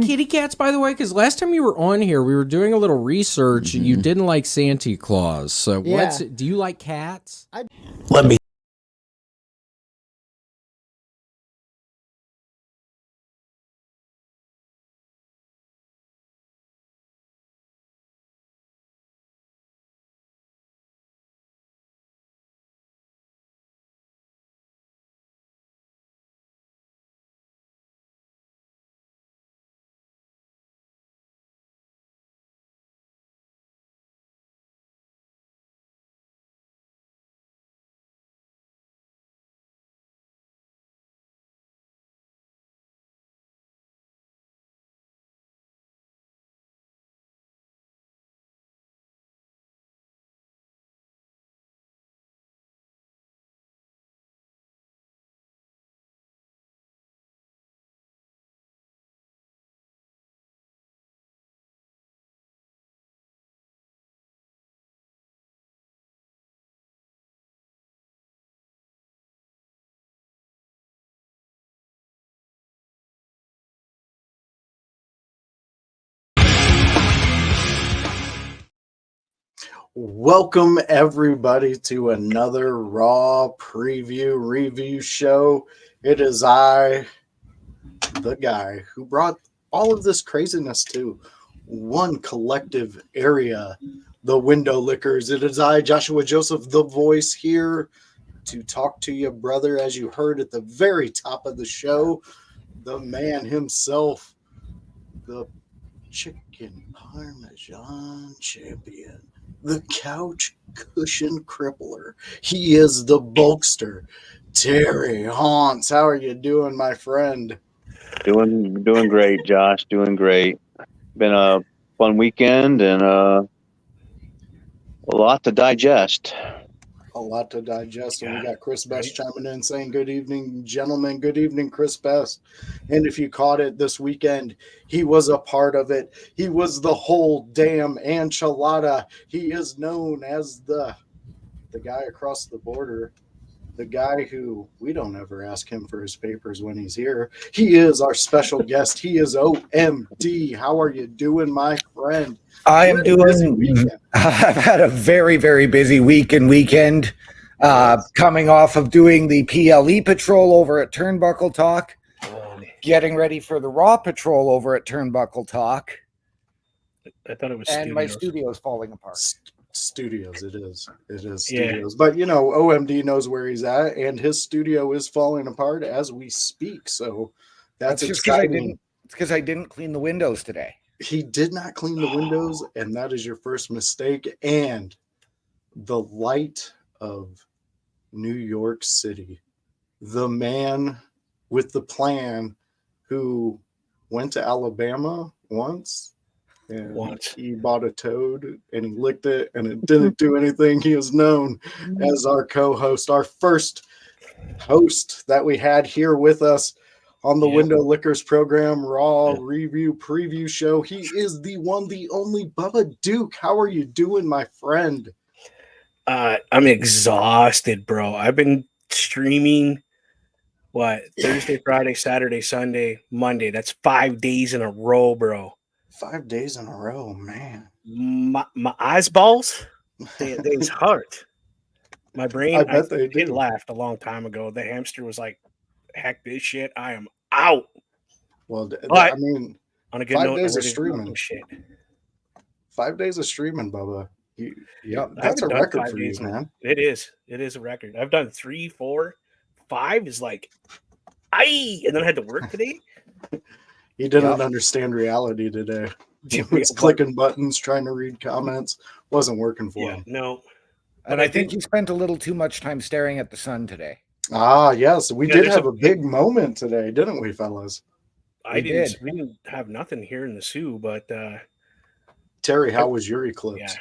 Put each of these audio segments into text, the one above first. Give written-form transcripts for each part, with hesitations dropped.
like kitty cats, by the way? Because last time you were on here, we were doing a little research, and you didn't like Santa Claus. So, do you like cats? Let me. Welcome, everybody, to another Raw preview review show. It is I, the guy who brought all of this craziness to one collective area, the Window Lickers. It is I, Joshua Joseph, the voice, here to talk to you, brother, as you heard at the very top of the show, the man himself, the chicken parmesan champion, the couch cushion crippler. He is the bulkster, Terry Haunts. How are you doing, my friend? Doing great, Josh. Doing great. Been a fun weekend and a lot to digest. A lot to digest. And we got Chris Best chiming in saying, good evening, gentlemen. Good evening, Chris Best. And if you caught it this weekend, he was a part of it. He was the whole damn enchilada. He is known as the guy across the border, the guy who we don't ever ask him for his papers when he's here. He is our special guest. He is OMD. How are you doing, my friend? I am doing. I've had a very, very busy week and weekend, coming off of doing the PLE patrol over at Turnbuckle Talk, getting ready for the Raw patrol over at Turnbuckle Talk. I thought it was and studios. My studio's falling apart. Studios, it is studios. But you know, OMD knows where he's at, and his studio is falling apart as we speak. So that's exciting. It's because I didn't clean the windows today. He did not clean the windows, and that is your first mistake. And the light of New York City, the man with the plan who went to Alabama once, and he bought a toad and he licked it and it didn't do anything. He is known as our co-host, our first host that we had here with us on the Window Lickers program, Raw review preview show. He is the one, the only Bubba Duke. How are you doing, my friend? I'm exhausted, bro. I've been streaming Thursday, Friday, Saturday, Sunday, Monday. That's 5 days in a row, bro. 5 days in a row, man. My eyes balls, they hurt. My brain, I bet they did. Laughed a long time ago. The hamster was like, heck this shit, I am out. Well, I mean, on a good 5 note, days of streaming. Shit. 5 days of streaming, Bubba. Yep, that's a record for you, man. It is a record. I've done 3, 4, 5 is like, and then I had to work today. He didn't understand reality today. He was clicking buttons, trying to read comments. Wasn't working for him. No. And I think you spent a little too much time staring at the sun today. Ah, yes. We did have a big moment today, didn't we, fellas? We didn't have nothing here in the Sioux, but Terry, how was your eclipse? Yeah.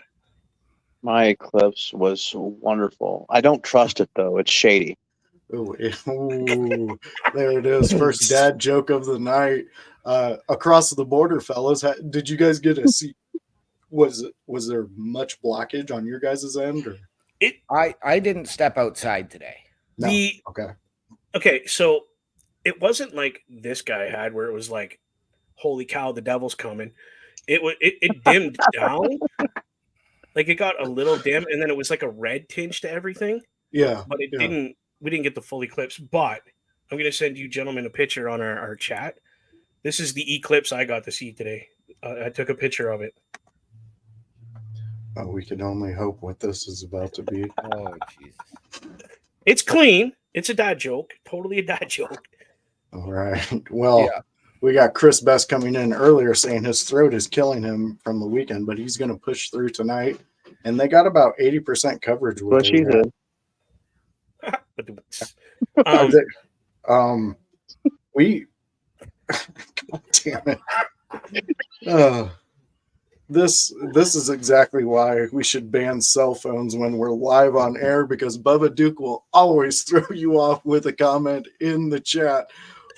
My eclipse was wonderful. I don't trust it, though. It's shady. Ooh, there it is. First dad joke of the night. Across the border, fellas, did you guys get a see? Was there much blockage on your guys' end? Or? I didn't step outside today. No. Okay, so it wasn't like this guy had where it was like holy cow, the devil's coming. It dimmed down. Like it got a little dim, and then it was like a red tinge to everything. Yeah. But it yeah. didn't. We didn't get the full eclipse. But I'm gonna send you gentlemen a picture on our chat. This is the eclipse I got to see today. I took a picture of it. We can only hope what this is about to be. Oh, Jesus. It's clean. It's a dad joke. Totally a dad joke. All right. Well, Yeah. we got Chris Best coming in earlier saying his throat is killing him from the weekend, but he's going to push through tonight. And they got about 80% coverage with What she it. said. We God damn it. This is exactly why we should ban cell phones when we're live on air, because Bubba Duke will always throw you off with a comment in the chat.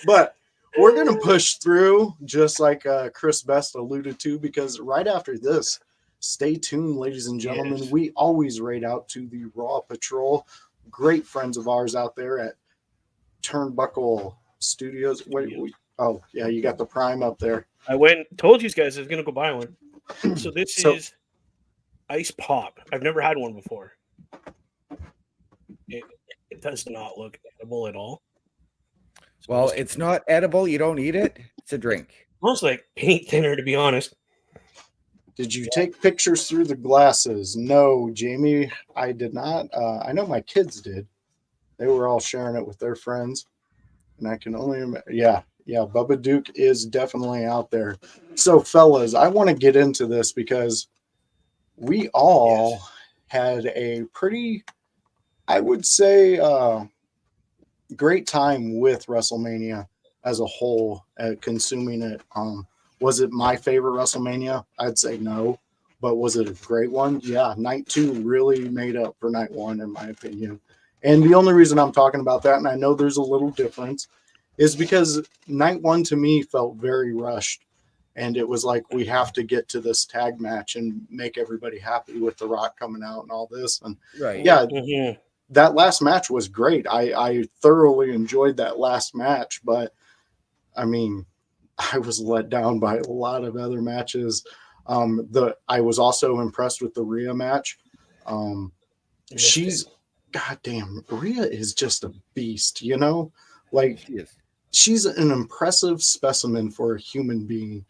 But we're going to push through, just like Chris Best alluded to, because right after this, stay tuned, ladies and gentlemen. Yes. We always raid out to the Raw Patrol. Great friends of ours out there at Turnbuckle Studios. Oh, yeah, you got the Prime up there. I told you guys I was going to go buy one. So this is Ice Pop. I've never had one before. It does not look edible at all. So Well, it's not edible. You don't eat it. It's a drink. almost like paint thinner, to be honest. Did you take pictures through the glasses? No, Jamie, I did not. I know my kids did. They were all sharing it with their friends. And I can only yeah, Bubba Duke is definitely out there. So, fellas, I want to get into this because we all had a pretty, I would say, great time with WrestleMania as a whole, consuming it. Was it my favorite WrestleMania? I'd say no. But was it a great one? Yeah, night 2 really made up for night 1, in my opinion. And the only reason I'm talking about that, and I know there's a little difference, is because night 1 to me felt very rushed. And it was like, we have to get to this tag match and make everybody happy with The Rock coming out and all this. And Right. yeah, that last match was great. I thoroughly enjoyed that last match. But, I mean, I was let down by a lot of other matches. I was also impressed with the Rhea match. Goddamn, Rhea is just a beast, you know? Like, She is. She's an impressive specimen for a human being.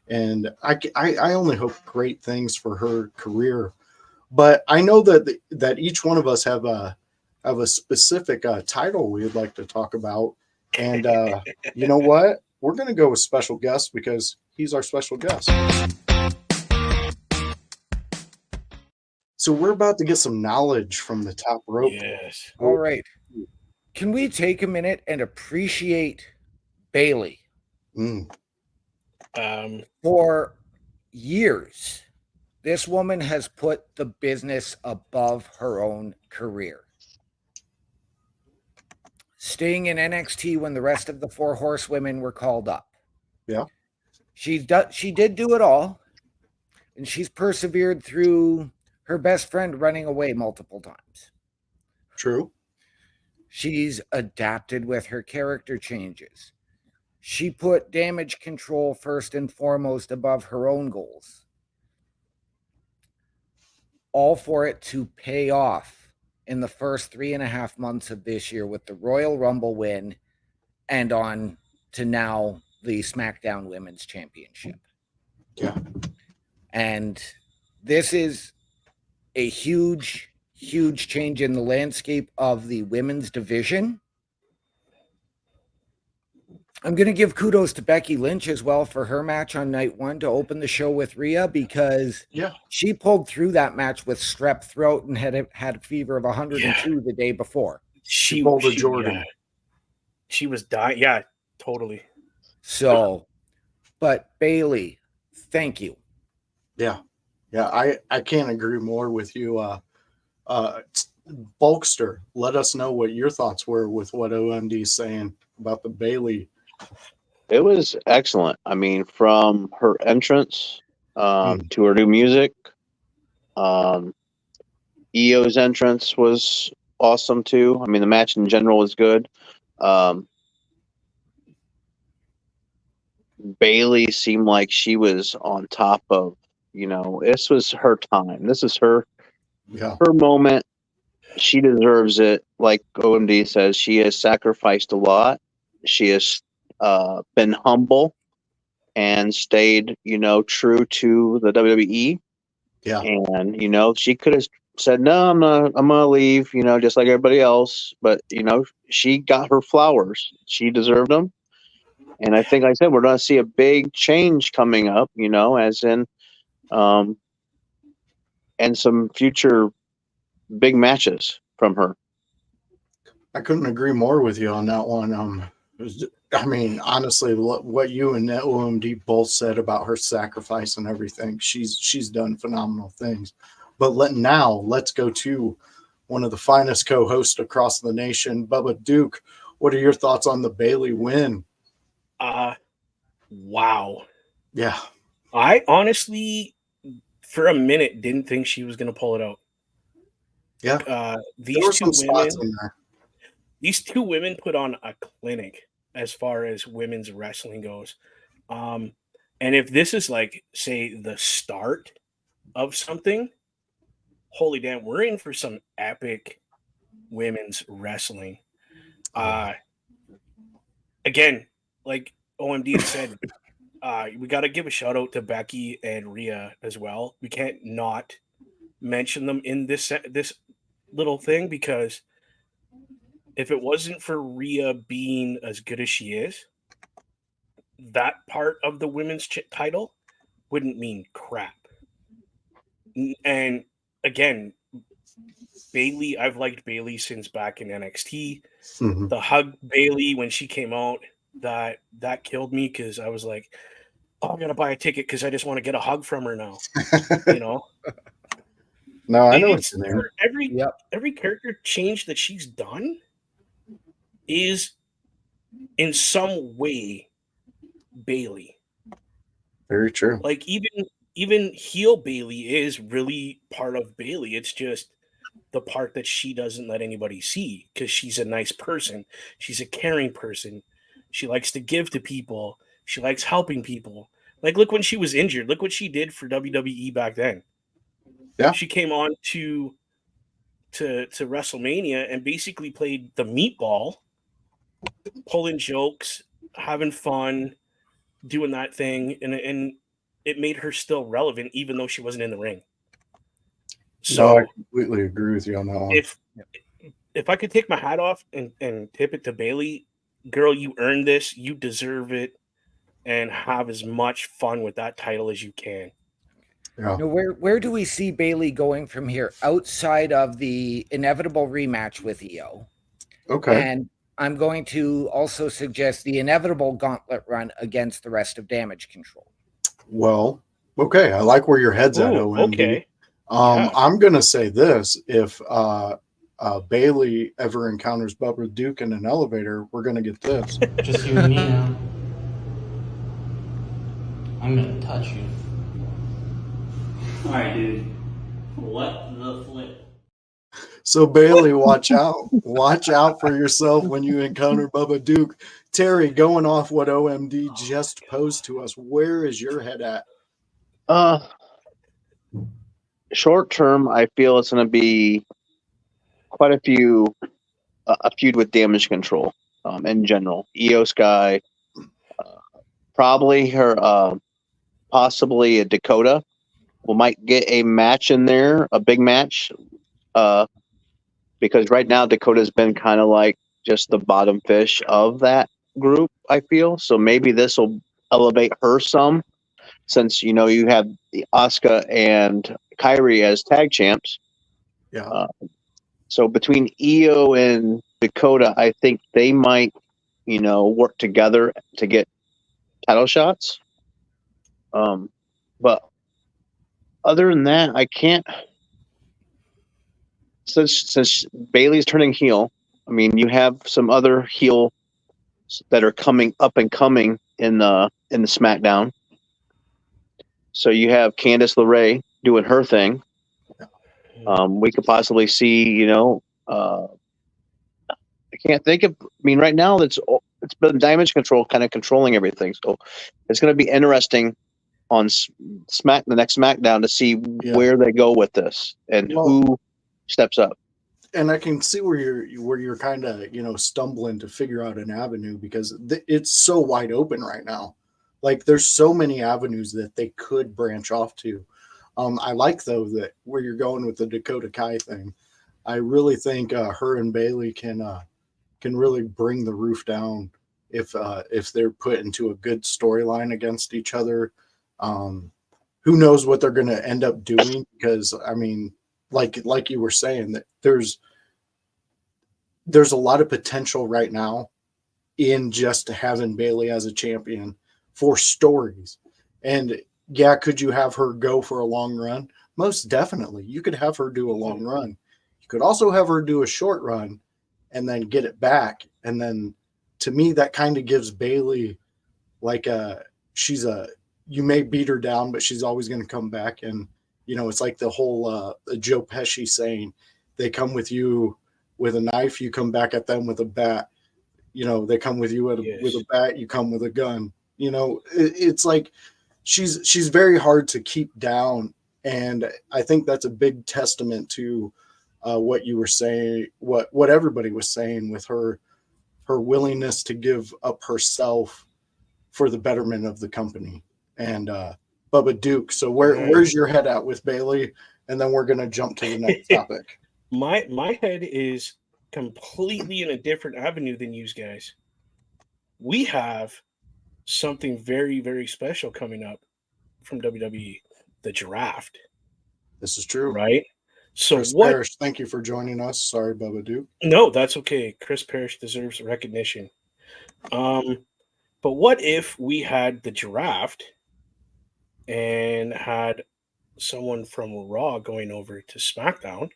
And I only hope great things for her career. But I know that each one of us have a specific title we'd like to talk about. And you know what? We're going to go with special guest because he's our special guest. So we're about to get some knowledge from the top rope. Yes. All right. Can we take a minute and appreciate Bailey? For years, this woman has put the business above her own career. Staying in NXT when the rest of the 4 horsewomen were called up. Yeah. She did do it all, and she's persevered through her best friend running away multiple times. True. She's adapted with her character changes. She put damage control first and foremost above her own goals. All for it to pay off in the first 3.5 months of this year with the Royal Rumble win and on to now the SmackDown Women's Championship. Yeah. And this is a huge change in the landscape of the women's division. I'm going to give kudos to Becky Lynch as well for her match on night 1 to open the show with Rhea, because she pulled through that match with strep throat and had a fever of 102 the day before. She pulled a Jordan. Yeah. She was dying. Yeah, totally. So, but Bailey, thank you. Yeah. I can't agree more with you. Bulkster, let us know what your thoughts were with what OMD is saying about the Bailey. It was excellent. I mean, from her entrance to her new music, EO's entrance was awesome too. I mean, the match in general was good. Bailey seemed like she was on top of, this was her time. This is her moment. She deserves it. Like OMD says, she has sacrificed a lot. She has been humble and stayed, true to the WWE. Yeah. And, she could have said, no, I'm gonna leave, just like everybody else. But, she got her flowers. She deserved them. And I think, like I said, we're going to see a big change coming up, as in, and some future big matches from her. I couldn't agree more with you on that one. I mean, honestly, what you and OMD both said about her sacrifice and everything, she's done phenomenal things. But let's go to one of the finest co-hosts across the nation, Bubba Duke. What are your thoughts on the Bailey win? Wow. Yeah. I honestly, for a minute, didn't think she was going to pull it out. Yeah. These two women put on a clinic as far as women's wrestling goes. And if this is like, say, the start of something, holy damn, we're in for some epic women's wrestling. Again, like OMD had said, we got to give a shout out to Becky and Rhea as well. We can't not mention them in this little thing, because if it wasn't for Rhea being as good as she is, that part of the women's title wouldn't mean crap. And again, Bailey, I've liked Bailey since back in NXT. Mm-hmm. The hug Bailey when she came out, that killed me, because I was like, oh, I'm gonna buy a ticket because I just want to get a hug from her now. No, I know it's in there. Every character change that she's done is in some way Bailey. Very true. Like even heel Bailey is really part of Bailey. It's just the part that she doesn't let anybody see, because she's a nice person. She's a caring person. She likes to give to people. She likes helping people. Like, look, when she was injured, look what she did for WWE back then. Yeah. She came on to WrestleMania and basically played the meatball, pulling jokes, having fun, doing that thing, and it made her still relevant even though she wasn't in the ring. So I completely agree with you on that one. If I could take my hat off and tip it to Bailey, girl, you earned this, you deserve it, and have as much fun with that title as you can. Yeah. Now, where do we see Bailey going from here outside of the inevitable rematch with EO? Okay. And I'm going to also suggest the inevitable gauntlet run against the rest of Damage Control. Well, okay. I like where your head's at, OMD. Okay. I'm going to say this. If Bailey ever encounters Bubba Duke in an elevator, we're going to get this. Just you and me now. I'm going to touch you. All right, dude. What the flip? So Bailey, watch out. Watch out for yourself when you encounter Bubba Duke. Terry, going off what OMD just posed to us, where is your head at? Short term, I feel it's going to be quite a feud with Damage Control in general. Io Sky, probably her, possibly a Dakota. We might get a match in there, a big match, because right now Dakota's been kind of like just the bottom fish of that group, I feel. So maybe this will elevate her some, since you have the Asuka and Kyrie as tag champs. Yeah. So between Io and Dakota, I think they might, work together to get title shots. But other than that, I can't. Since Bailey's turning heel, I mean, you have some other heel that are coming up and coming in the SmackDown. So you have Candice LeRae doing her thing. We could possibly see, I can't think of. I mean, right now it's it's been Damage Control kind of controlling everything. So it's going to be interesting on the next SmackDown to see where they go with this and who steps up. And I can see where you're kind of stumbling to figure out an avenue because it's so wide open right now. Like there's so many avenues that they could branch off to. I like though that where you're going with the Dakota Kai thing. I really think her and Bailey can really bring the roof down if they're put into a good storyline against each other. Who knows what they're going to end up doing? Because I mean, like you were saying, that there's a lot of potential right now in just having Bailey as a champion for stories. And yeah, could you have her go for a long run? Most definitely. You could have her do a long run. You could also have her do a short run and then get it back. And then to me, that kind of gives Bailey like you may beat her down, but she's always going to come back. And, it's like the whole Joe Pesci saying, they come with you with a knife, you come back at them with a bat. They come with you with a bat, you come with a gun. It's like she's very hard to keep down. And I think that's a big testament to what you were saying, what everybody was saying with her willingness to give up herself for the betterment of the company. And Bubba Duke, so where's your head at with Bailey? And then we're going to jump to the next topic. My head is completely in a different avenue than you guys. We have something very, very special coming up from WWE, the draft. This is true. Right? So Chris Parrish, thank you for joining us. Sorry, Bubba Duke. No, that's okay. Chris Parrish deserves recognition. But what if we had the draft and had someone from Raw going over to SmackDown?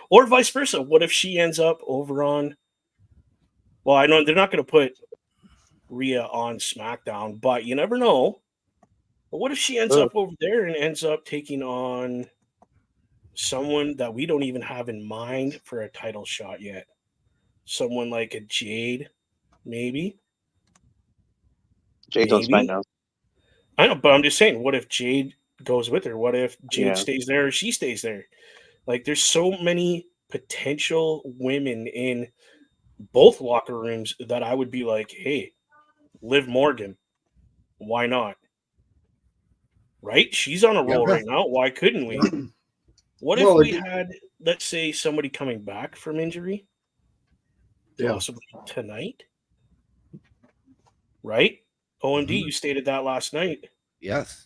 Or vice versa. What if she ends up over on... Well, I know they're not going to put Rhea on SmackDown, but you never know. But what if she ends up over there and ends up taking on someone that we don't even have in mind for a title shot yet? Someone like a Jade, maybe? Jade's on SmackDown. I know, but I'm just saying, what if Jade goes with her? What if Jade stays there or she stays there? Like, there's so many potential women in both locker rooms that I would be like, hey, Liv Morgan, why not? Right? She's on a roll right now. Why couldn't we? What if we had, let's say, somebody coming back from injury? Possibly tonight? Right? OMD, you stated that last night. Yes.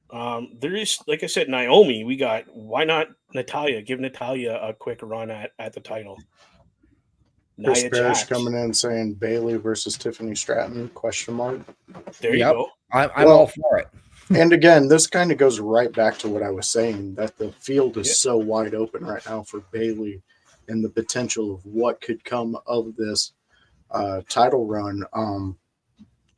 There is, like I said, Naomi. We got, why not Natalya? Give Natalya a quick run at the title. Chris Parrish coming in saying Bailey versus Tiffany Stratton, ? There you go. I'm all for it. And again, this kind of goes right back to what I was saying, that the field is so wide open right now for Bailey and the potential of what could come of this title run.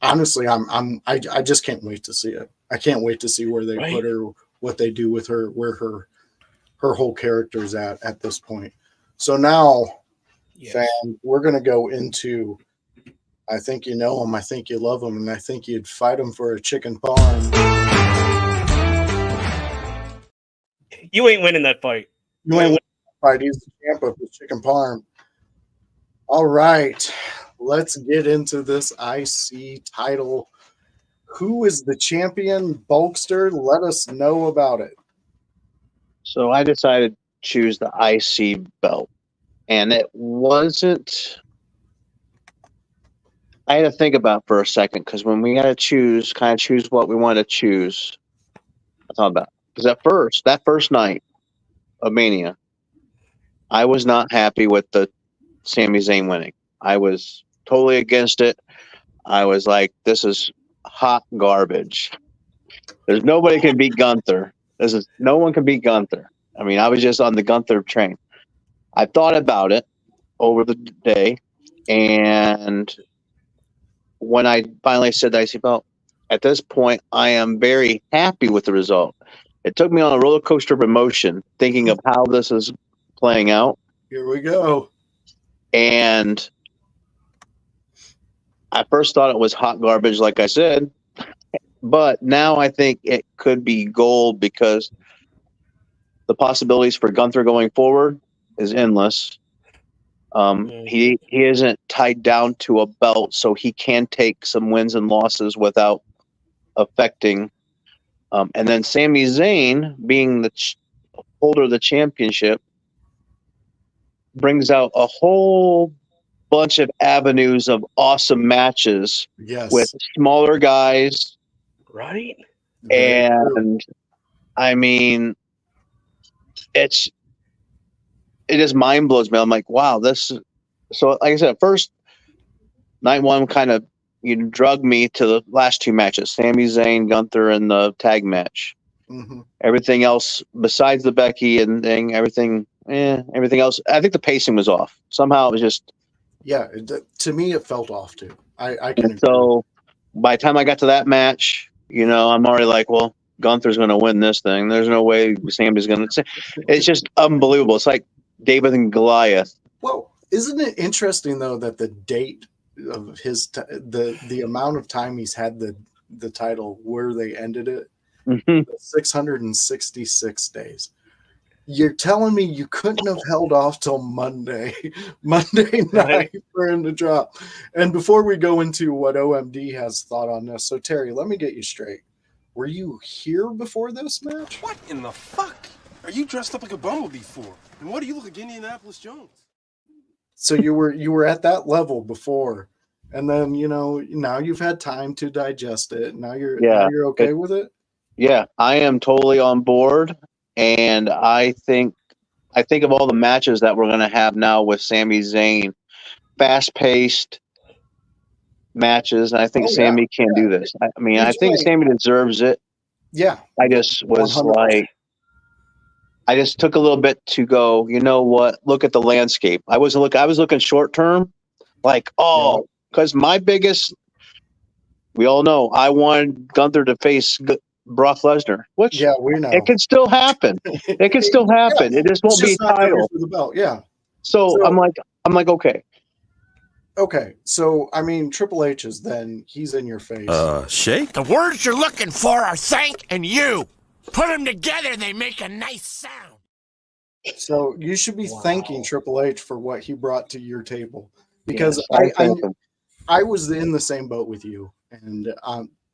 Honestly, I just can't wait to see it. I can't wait to see where they put her, what they do with her, where her whole character's at this point. So now, fam, we're going to go into, I think you know him, I think you love him, and I think you'd fight him for a chicken parm. You ain't winning that fight. You ain't winning that fight. He's the champ of the chicken parm. All right, let's get into this IC title. Who is the champion? Bulkster, let us know about it. So I decided to choose the IC belt. And it wasn't... I had to think about it for a second, because when we got to choose what we want to choose, I thought about it. Because that first night of Mania, I was not happy with the Sami Zayn winning. I was totally against it. I was like, this is hot garbage. There's nobody can beat Gunther. No one can beat Gunther. I mean, I was just on the Gunther train. I thought about it over the day, and when I finally said that, I said, well, at this point, I am very happy with the result. It took me on a roller coaster of emotion thinking of how this is playing out. Here we go. And I first thought it was hot garbage, like I said, but now I think it could be gold because the possibilities for Gunther going forward is endless. He isn't tied down to a belt, so he can take some wins and losses without affecting. And then Sami Zayn, being the holder of the championship, brings out a whole bunch of avenues of awesome matches Yes. with smaller guys. Right? And I mean, it just mind blows me. I'm like, wow, this. So, like I said, first night one kind of drug me to the last two matches: Sami Zayn, Gunther, and the tag match. Mm-hmm. Everything else besides the Becky and thing, everything else. I think the pacing was off. Somehow it was just. Yeah, to me it felt off too. I can agree. So by the time I got to that match, I'm already like, well, Gunther's going to win this thing. There's no way Sami's going to. It's just unbelievable. It's like David and Goliath. Well, isn't it interesting though that the date of his the amount of time he's had the title where they ended it, 666 days. You're telling me you couldn't have held off till Monday night for him to drop. And before we go into what OMD has thought on this, so Terry, let me get you straight. Were you here before this match? What in the fuck? Are you dressed up like a bumblebee for? And what do you look like Indianapolis Jones? So you were at that level before, and then now you've had time to digest it. Now you're okay with it. Yeah, I am totally on board. And I think of all the matches that we're going to have now with Sami Zayn, fast-paced matches. And I think Sami can do this. I mean, I think Sami deserves it. Yeah. I just was 100%. like, I just took a little bit to go, you know what? Look at the landscape. I was looking short term, like, because my biggest, we all know, I wanted Gunther to face Brock Lesnar, which we know it can still happen. It can still happen. It just won't be a title. For the belt. Yeah. So I'm like, okay. Okay. So I mean, Triple H is then he's in your face. Shake? The words you're looking for are thank and you. Put them together, they make a nice sound. So you should be thanking Triple H for what he brought to your table, because I was in the same boat with you, and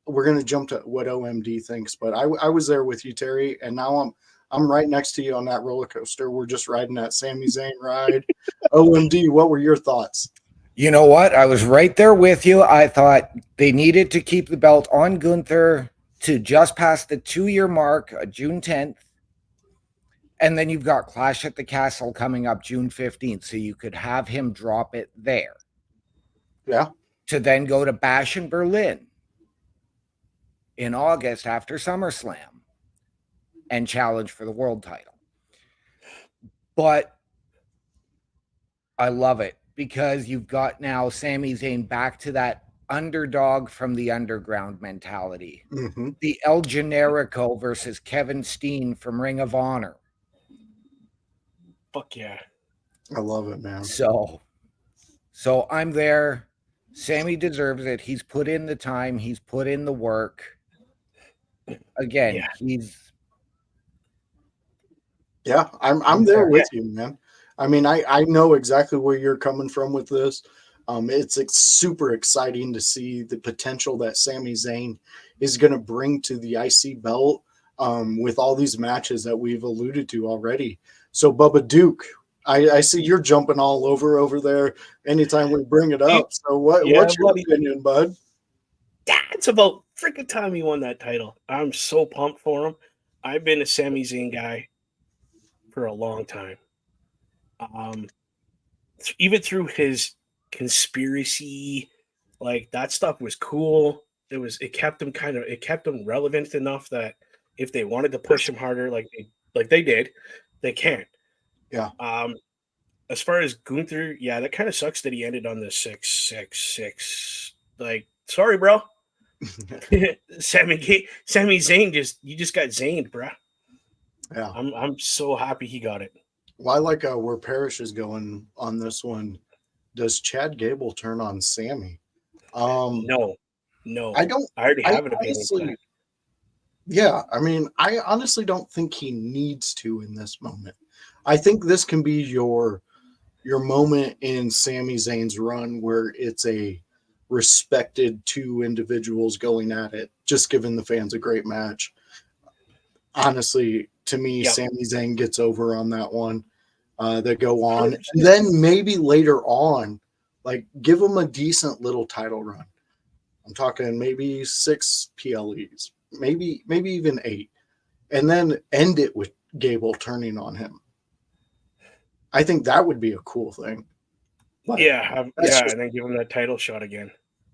we're going to jump to what OMD thinks, but I was there with you, Terry, and now I'm right next to you on that roller coaster. We're just riding that Sami Zayn ride. OMD, what were your thoughts? You know what? I was right there with you. I thought they needed to keep the belt on Gunther to just past the 2-year mark, June 10th. And then you've got Clash at the Castle coming up June 15th, so you could have him drop it there. Yeah. To then go to Bash in Berlin in August after SummerSlam and challenge for the world title. But I love it because you've got now Sami Zayn back to that underdog from the underground mentality. Mm-hmm. The El Generico versus Kevin Steen from Ring of Honor. Fuck yeah. I love it, man. So I'm there. Sami deserves it. He's put in the time. He's put in the work. Again, Yeah, I'm there with you, man. I mean, I know exactly where you're coming from with this. It's super exciting to see the potential that Sami Zayn is going to bring to the IC belt with all these matches that we've alluded to already. So, Bubba Duke, I see you're jumping all over there anytime we bring it up. So, what's your opinion, bud? It's about freaking time he won that title. I'm so pumped for him. I've been a Sami Zayn guy for a long time. Even through his conspiracy, like that stuff was cool. It kept him relevant enough that if they wanted to push him harder, like they did, they can. Yeah. As far as Gunther, yeah, that kind of sucks that he ended on the 666. Like, sorry, bro. Sami Zayn just got Zayned, bro. Yeah. I'm so happy he got it. Well, I like where Parrish is going on this one. Does Chad Gable turn on Sammy? No. I don't. I already I have an opinion. honestly, yeah, I mean, I honestly don't think he needs to in this moment. I think this can be your moment in Sami Zayn's run where it's a respected two individuals going at it, just giving the fans a great match. Honestly, to me, Yep. Sami Zayn gets over on that one. They go on, 100%. and then maybe later on, like give them a decent little title run. I'm talking maybe 6 PLEs, maybe even 8, and then end it with Gable turning on him. I think that would be a cool thing. But Yeah, that's just- and then give him that title shot again.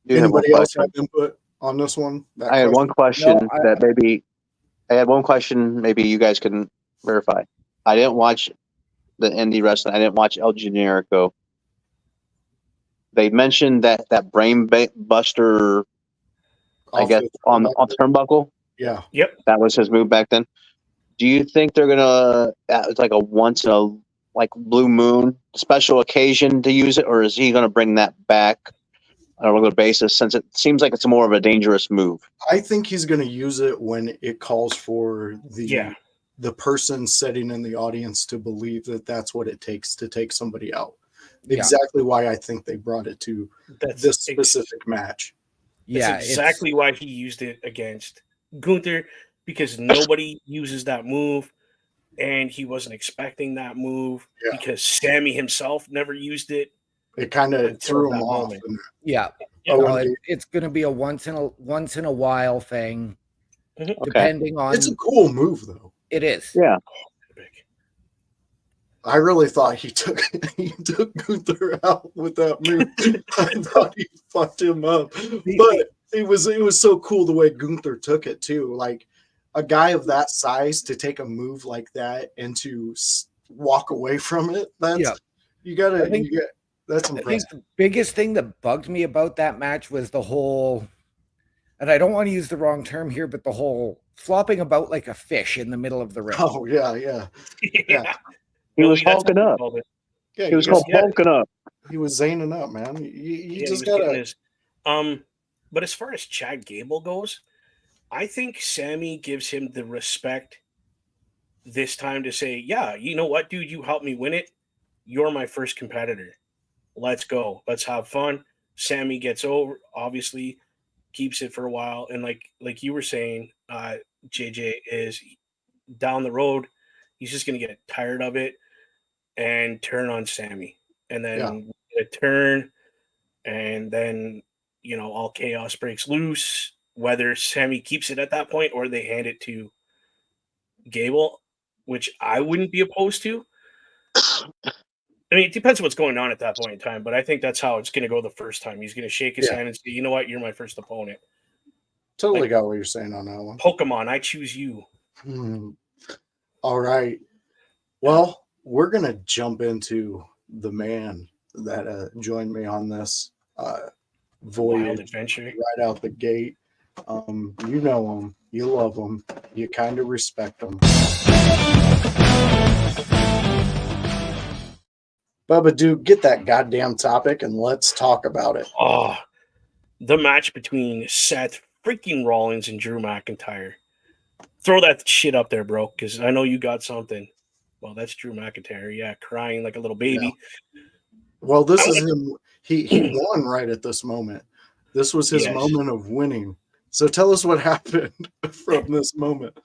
Do have one anybody else question. have input on this one? I had one question No, that maybe I had one question maybe you guys can verify. I didn't watch the indie wrestling. I didn't watch El Generico. They mentioned that buster, I Off guess, the on turnbuckle. Yeah. Yep. That was his move back then. Do you think they're gonna? It's like a once in a blue moon special occasion to use it, or is he gonna bring that back on a regular basis? Since it seems like it's more of a dangerous move. I think he's going to use it when it calls for Yeah. the person sitting in the audience to believe that that's what it takes to take somebody out. Exactly why I think they brought it to this specific match. That's exactly why he used it against Gunther, because nobody uses that move, and he wasn't expecting that move because Sammy himself never used it. It kind of threw him that off. moment. Yeah. It's going to be a once in a while thing. Okay. Depending on. It's a cool move, though. It is. Yeah. I really thought he took Gunther out with that move. I thought he fucked him up, but it was so cool the way Gunther took it too. Like a guy of that size to take a move like that and to walk away from it. That's that's impressive. I think the biggest thing that bugged me about that match was the whole, and I don't want to use the wrong term here, but the whole flopping about like a fish in the middle of the ring. Oh yeah. He was hulking up. Yeah, he was called hulking up. He was zaning up, man. You just he was gotta. his, but as far as Chad Gable goes, I think Sammy gives him the respect this time to say, "Yeah, you know what, dude, you helped me win it. You're my first competitor. Let's go. Let's have fun." Sammy gets over, obviously, keeps it for a while, and like you were saying, JJ, is down the road, he's just gonna get tired of it and turn on Sammy, and then a turn, and then all chaos breaks loose. Whether Sammy keeps it at that point or they hand it to Gable, which I wouldn't be opposed to. I mean, it depends what's going on at that point in time, but I think that's how it's going to go the first time. He's going to shake his hand and say, "You know what? You're my first opponent." Totally got what you're saying on that one. Pokemon, I choose you. All right. Well, we're going to jump into the man that joined me on this voyage adventure right out the gate. You know him. You love him. You kind of respect him. Bubba, dude, get that goddamn topic and let's talk about it. Oh, the match between Seth freaking Rollins and Drew McIntyre. Throw that shit up there, bro, because I know you got something. Well, that's Drew McIntyre, yeah, crying like a little baby. Yeah. Well, this is him. He won right at this moment. This was his moment of winning. So tell us what happened from this moment.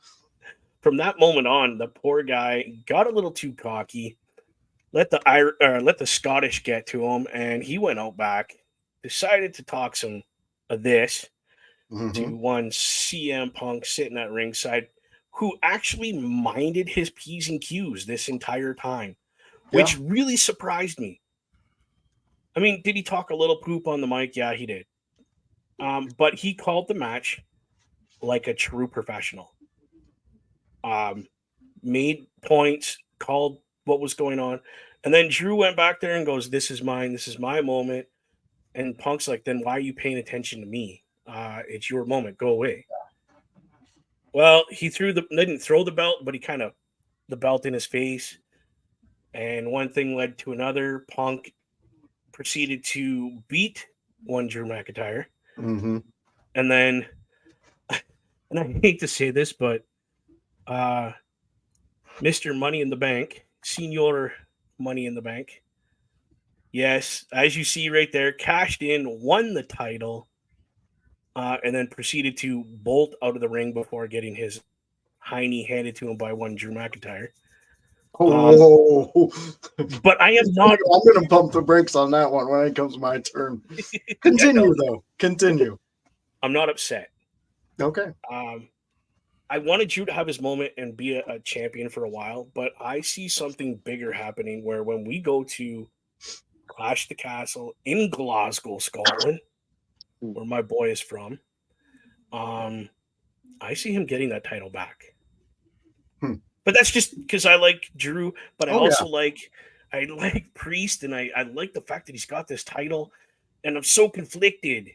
From that moment on, the poor guy got a little too cocky. Let the Scottish get to him, and he went out back, decided to talk some of this to one CM Punk sitting at ringside, who actually minded his P's and Q's this entire time, which really surprised me. I mean, did he talk a little poop on the mic? Yeah, he did. But he called the match like a true professional. Made points, called what was going on. And then Drew went back there and goes, "This is mine. This is my moment." And Punk's like, "Then why are you paying attention to me? It's your moment. Go away." Well, he didn't throw the belt, but he kind of the belt in his face. And one thing led to another. Punk proceeded to beat one Drew McIntyre. Mm-hmm. And then, and I hate to say this, but Mr. Money in the Bank, Senior Money in the Bank, yes, as you see right there, cashed in, won the title, and then proceeded to bolt out of the ring before getting his hiney handed to him by one Drew McIntyre. Whoa. But I am not. I'm going to pump the brakes on that one when it comes my turn. Continue, though. Continue. I'm not upset. Okay. I wanted Drew to have his moment and be a champion for a while, but I see something bigger happening where when we go to Clash the Castle in Glasgow, Scotland, where my boy is from, I see him getting that title back. But that's just because I like Drew, but I also like Priest, and I like the fact that he's got this title, and I'm so conflicted.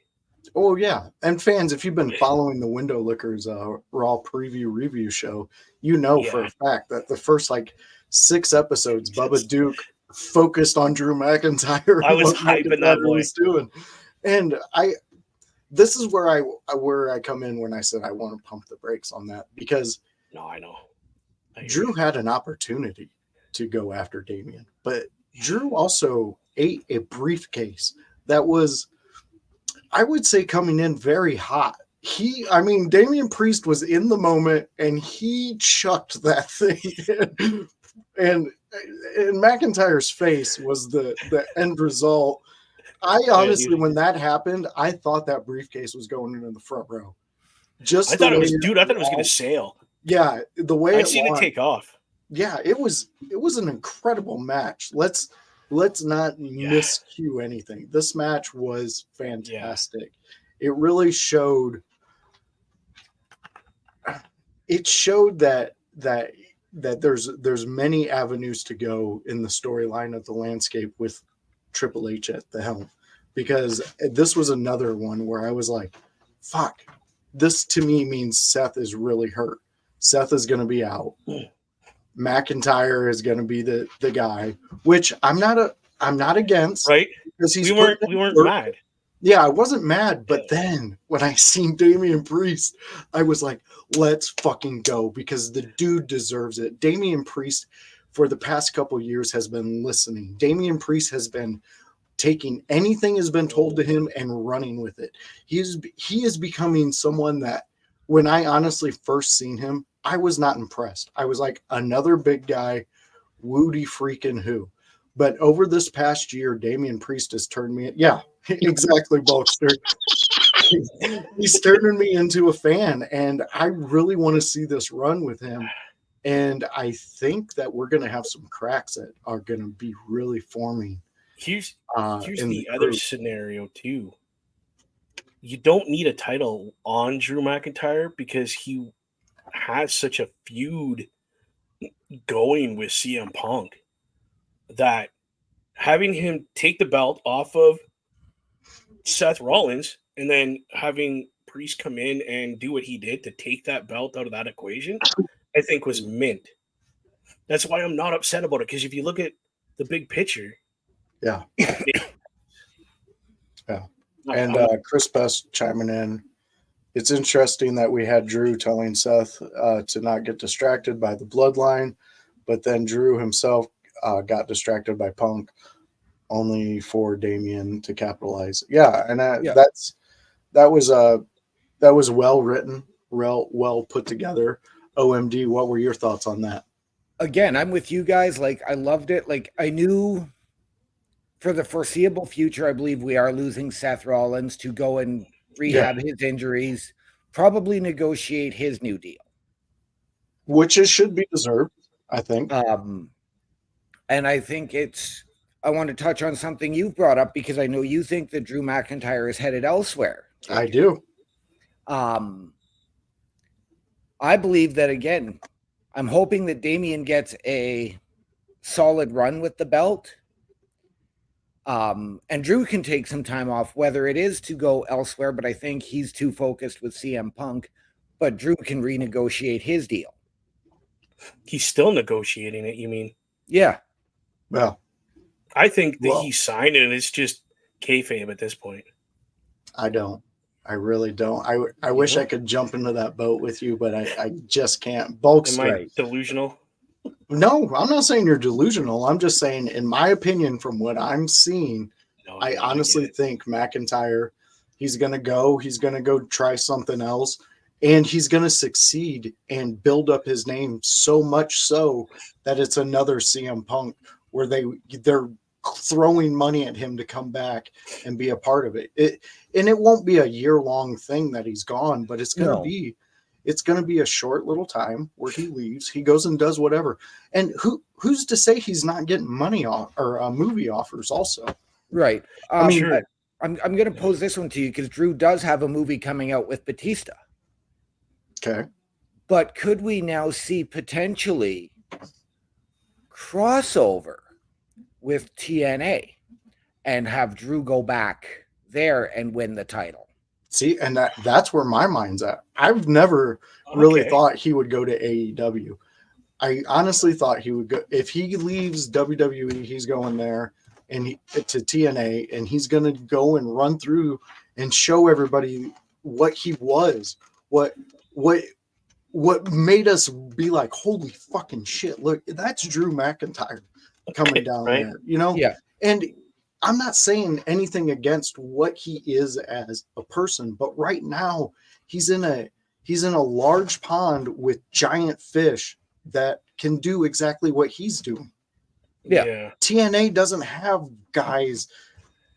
Oh, yeah. And fans, if you've been following the Window Lickers Raw preview review show, you know for a fact that the first 6 episodes, Bubba Duke focused on Drew McIntyre. I was hyping that boy. Was doing. And this is where I come in when I said I want to pump the brakes on that, because no, I know. Drew had an opportunity to go after Damian, but Drew also ate a briefcase that was, I would say, coming in very hot. Damian Priest was in the moment and he chucked that thing in. And McIntyre's face was the end result. I honestly, when that happened, I thought that briefcase was going into the front row. I thought it was going to sail. Yeah, the way I've seen it take off. Yeah, it was an incredible match. Let's not miscue anything. This match was fantastic. It really showed. It showed that there's many avenues to go in the storyline of the landscape with Triple H at the helm, because this was another one where I was like, "Fuck." This to me means Seth is really hurt. Seth is going to be out. McIntyre is going to be the guy, which I'm not against. Right? Because we weren't mad. Yeah, I wasn't mad, but then when I seen Damian Priest, I was like, let's fucking go, because the dude deserves it. Damian Priest, for the past couple of years, has been listening. Damian Priest has been taking anything has been told to him and running with it. He is becoming someone that, when I honestly first seen him, I was not impressed. I was like, another big guy, woody freaking who. But over this past year, Damian Priest has turned me. Yeah, exactly, Bulkster. He's turning me into a fan, and I really want to see this run with him. And I think that we're going to have some cracks that are going to be really forming. Here's the other scenario too. You don't need a title on Drew McIntyre because he has such a feud going with CM Punk that having him take the belt off of Seth Rollins and then having Priest come in and do what he did to take that belt out of that equation, I think was mint. That's why I'm not upset about it, because if you look at the big picture. Yeah. Yeah. And Chris Best chiming in. It's interesting that we had Drew telling Seth to not get distracted by the bloodline, but then Drew himself got distracted by Punk, only for Damian to capitalize. Yeah, and that was well written, well put together. OMD, what were your thoughts on that? Again, I'm with you guys. Like, I loved it. Like, I knew for the foreseeable future, I believe we are losing Seth Rollins to go and rehab his injuries, probably negotiate his new deal. Which should be deserved, I think. And I think I want to touch on something you brought up, because I know you think that Drew McIntyre is headed elsewhere. I do. I believe that, again, I'm hoping that Damian gets a solid run with the belt. And Drew can take some time off, whether it is to go elsewhere, but I think he's too focused with CM Punk, but Drew can renegotiate his deal. He's still negotiating it, you mean? Yeah. Well, I think that he signed it and it's just kayfabe at this point. I don't. I really don't. I wish I could jump into that boat with you, but I just can't. Am Bulkster. I delusional? No, I'm not saying you're delusional. I'm just saying, in my opinion, from what I'm seeing, No, I get honestly it. think McIntyre, he's gonna go. He's gonna go try something else, and he's gonna succeed and build up his name so much so that it's another CM Punk where they're throwing money at him to come back and be a part of it. And it won't be a year-long thing that he's gone, but No. it's going to be a short little time where he leaves, he goes and does whatever. And who's to say he's not getting money off or movie offers also? Right. I mean, Sure. I'm going to pose this one to you because Drew does have a movie coming out with Batista. okay. But could we now see potentially crossover with TNA and have Drew go back there and win the title? See, and that's where my mind's at. I've never really Okay. thought he would go to AEW. I honestly thought he would go if he leaves WWE, he's going there and to TNA, and he's going to go and run through and show everybody what he was, what made us be like, holy fucking shit! Look, that's Drew McIntyre coming down right. there, you know. Yeah. And I'm not saying anything against what he is as a person, but right now he's in a large pond with giant fish that can do exactly what he's doing. Yeah. TNA doesn't have guys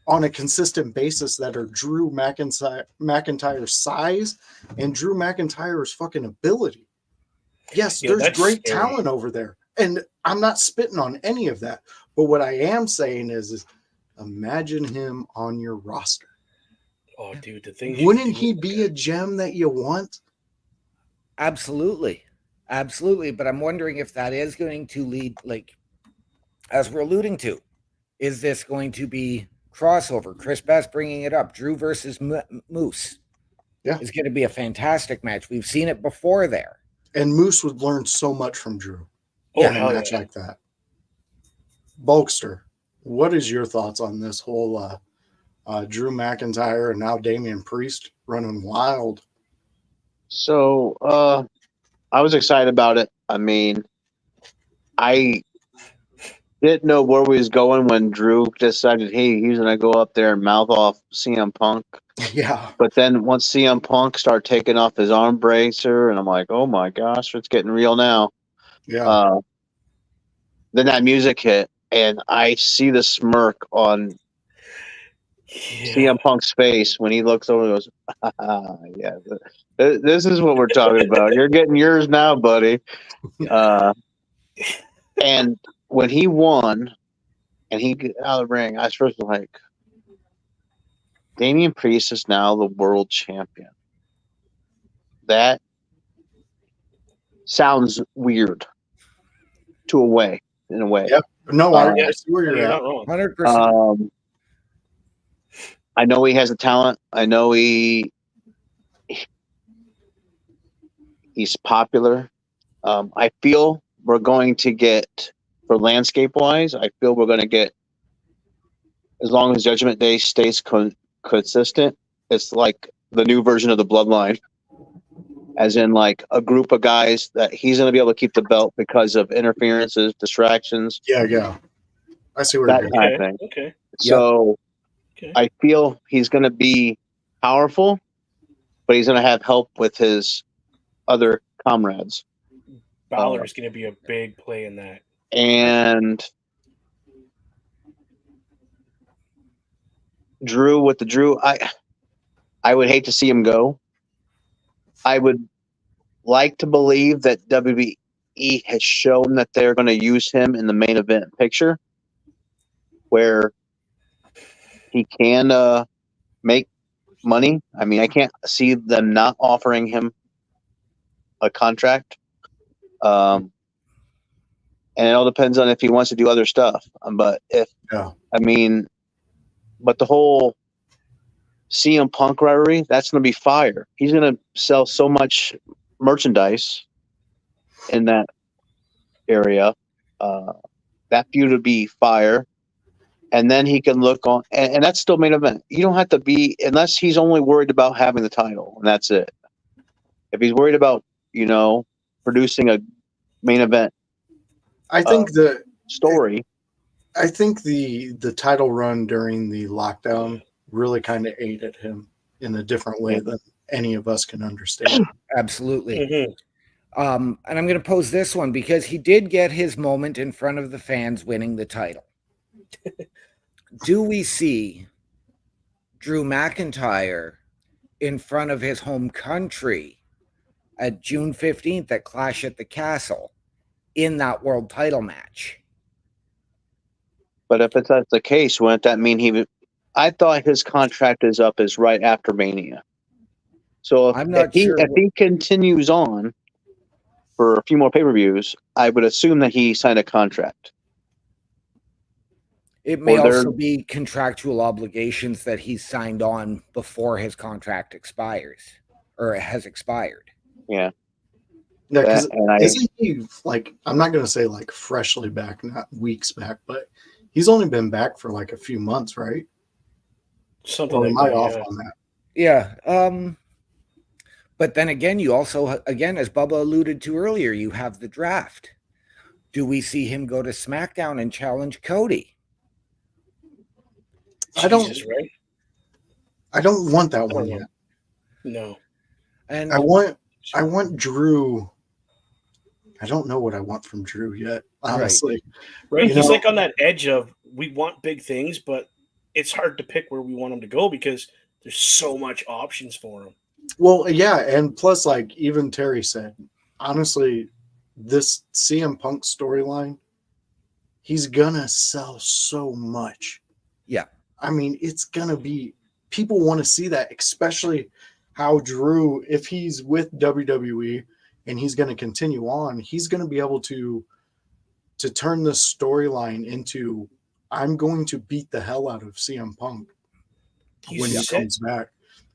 on a consistent basis that are Drew McIntyre's size and Drew McIntyre's fucking ability. Yes, Yeah, there's that's great scary. talent over there. And I'm not spitting on any of that. But what I am saying is imagine him on your roster. Oh, dude, the thing. Wouldn't he be a gem that you want? Absolutely. Absolutely. But I'm wondering if that is going to lead, like, as we're alluding to, is this going to be crossover? Chris Best bringing it up. Drew versus Moose. Yeah. Is going to be a fantastic match. We've seen it before there. And Moose would learn so much from Drew Oh, in a hell match yeah. like that. Bulkster, what is your thoughts on this whole Drew McIntyre and now Damian Priest running wild? So I was excited about it. I mean, I didn't know where we was going when Drew decided, hey, he's gonna go up there and mouth off CM Punk. Yeah. But then once CM Punk started taking off his arm bracer, and I'm like, oh my gosh, it's getting real now. Yeah. Then that music hit, and I see the smirk on CM Punk's face when he looks over and goes, yeah, this is what we're talking about. You're getting yours now, buddy. And when he won and he got out of the ring, I was first like, Damian Priest is now the world champion. That sounds weird in a way. Yep. No, I see where you're You're at. not wrong. 100%. I know he has a talent. I know he's popular. I feel we're going to get, for landscape wise, I feel we're going to get, as long as Judgment Day stays consistent, it's like the new version of the Bloodline, as in like a group of guys that he's going to be able to keep the belt because of interferences, distractions. Yeah. I see where that you're kind at. of thing. Okay. So Okay. I feel he's going to be powerful, but he's going to have help with his other comrades. Balor's going to be a big play in that. And Drew, I would hate to see him go. I would like to believe that WWE has shown that they're going to use him in the main event picture, where he can make money. I mean, I can't see them not offering him a contract. And it all depends on if he wants to do other stuff. But but the whole CM Punk rivalry, that's going to be fire. He's going to sell so much merchandise in that area. That feud would be fire. and then he can look on, and that's still main event. You don't have to be, unless he's only worried about having the title, and that's it. If he's worried about, producing a main event I think the story, I think the title run during the lockdown really kind of aided him in a different way than any of us can understand. Absolutely. Mm-hmm. And I'm going to pose this one because he did get his moment in front of the fans winning the title. Do we see Drew McIntyre in front of his home country at June 15th at Clash at the Castle in that world title match? but if that's the case, wouldn't that mean I thought his contract is right after Mania. So I'm not sure. If he continues on for a few more pay-per-views, I would assume that he signed a contract. It may also be contractual obligations that he's signed on before his contract expires or has expired. Yeah. Yeah, because isn't he like, I'm not going to say like freshly back, not weeks back, but he's only been back for like a few months, right? Something or like am I that. off Yeah. on that? Yeah. But then again, you also, again, as Bubba alluded to earlier, you have the draft. Do we see him go to SmackDown and challenge Cody? Jesus, right? I don't want that I one don't know. yet. No. And I want Drew. I don't know what I want from Drew yet, honestly. Right. You He's know- like on that edge of we want big things, but it's hard to pick where we want him to go because there's so much options for him. Well, yeah, and plus, like even Terry said, honestly, this CM Punk storyline, he's gonna sell so much. Yeah. I mean, it's gonna be, people want to see that, especially how Drew, if he's with WWE and he's gonna continue on, he's gonna be able to turn this storyline into, I'm going to beat the hell out of CM Punk when he comes back.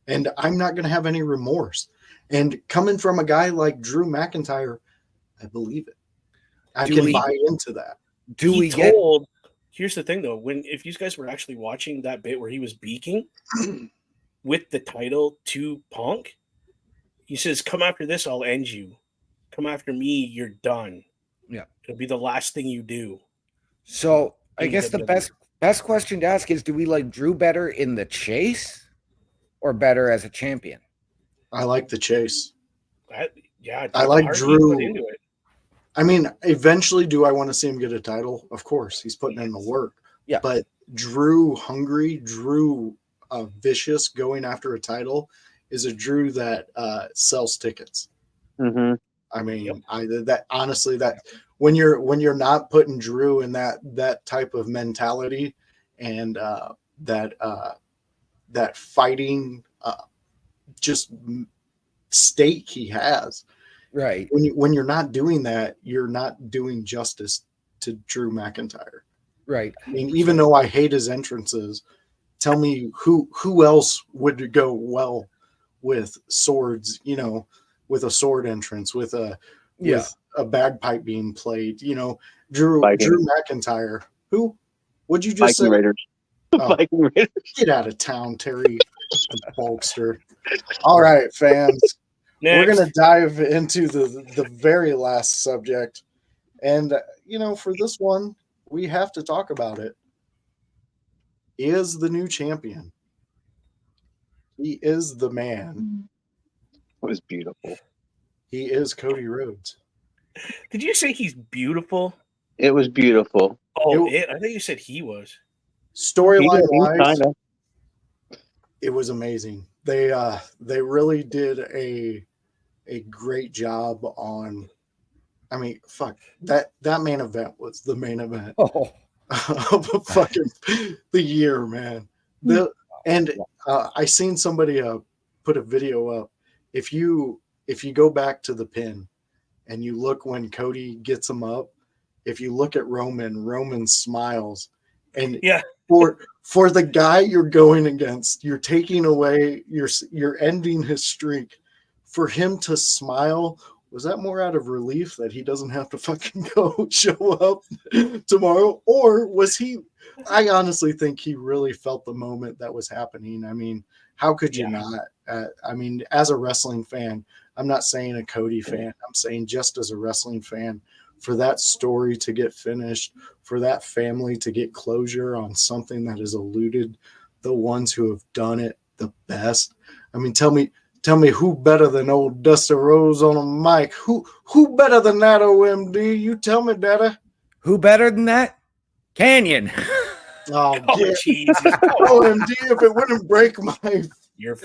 And I'm not going to have any remorse. And coming from a guy like Drew McIntyre, I believe it. I can buy into that. Here's the thing though, if you guys were actually watching that bit where he was beaking with the title to Punk, he says, "Come after this, I'll end you. Come after me, you're done. Yeah. It'll be the last thing you do." So I guess the best question to ask is, do we like Drew better in the chase or better as a champion? I like the chase. I like Drew. Into it. I mean, eventually, do I want to see him get a title? Of course, he's putting in the work. Yeah. But Drew hungry, Drew vicious, going after a title is a Drew that sells tickets. Mm-hmm. I mean, honestly, that when you're not putting Drew in that type of mentality and that fighting just state he has, right? When you're not doing that, you're not doing justice to Drew McIntyre, right? I mean, even though I hate his entrances, tell me who else would go well with swords, with a sword entrance, with a bagpipe being played, Drew McIntyre. Who? What'd you just say? Raiders. Viking Raiders. Get out of town, Terry Bulkster. All right, fans. We're gonna dive into the very last subject. And for this one, we have to talk about it. He is the new champion. He is the man. It was beautiful. He is Cody Rhodes. Did you say he's beautiful? It was beautiful. Oh, I think you said he was. Storyline wise, it was amazing. They really did a great job on. I mean, fuck, that main event was the main event of fucking the year, man. I seen somebody put a video up. If you go back to the pin and you look when Cody gets him up, if you look at Roman smiles, and for the guy you're going against, you're taking away, you're ending his streak. For him to smile Was that more out of relief that he doesn't have to fucking go show up tomorrow? Or was he, I honestly think he really felt the moment that was happening. I mean, how could you not? I mean, as a wrestling fan, I'm not saying a Cody fan, I'm saying just as a wrestling fan, for that story to get finished, for that family to get closure on something that has eluded the ones who have done it the best. I mean, tell me who better than old Dusty Rose on a mic? Who better than that, OMD? You tell me, Daddy. Who better than that? Canyon. Oh, Jesus. OMD, if it wouldn't break my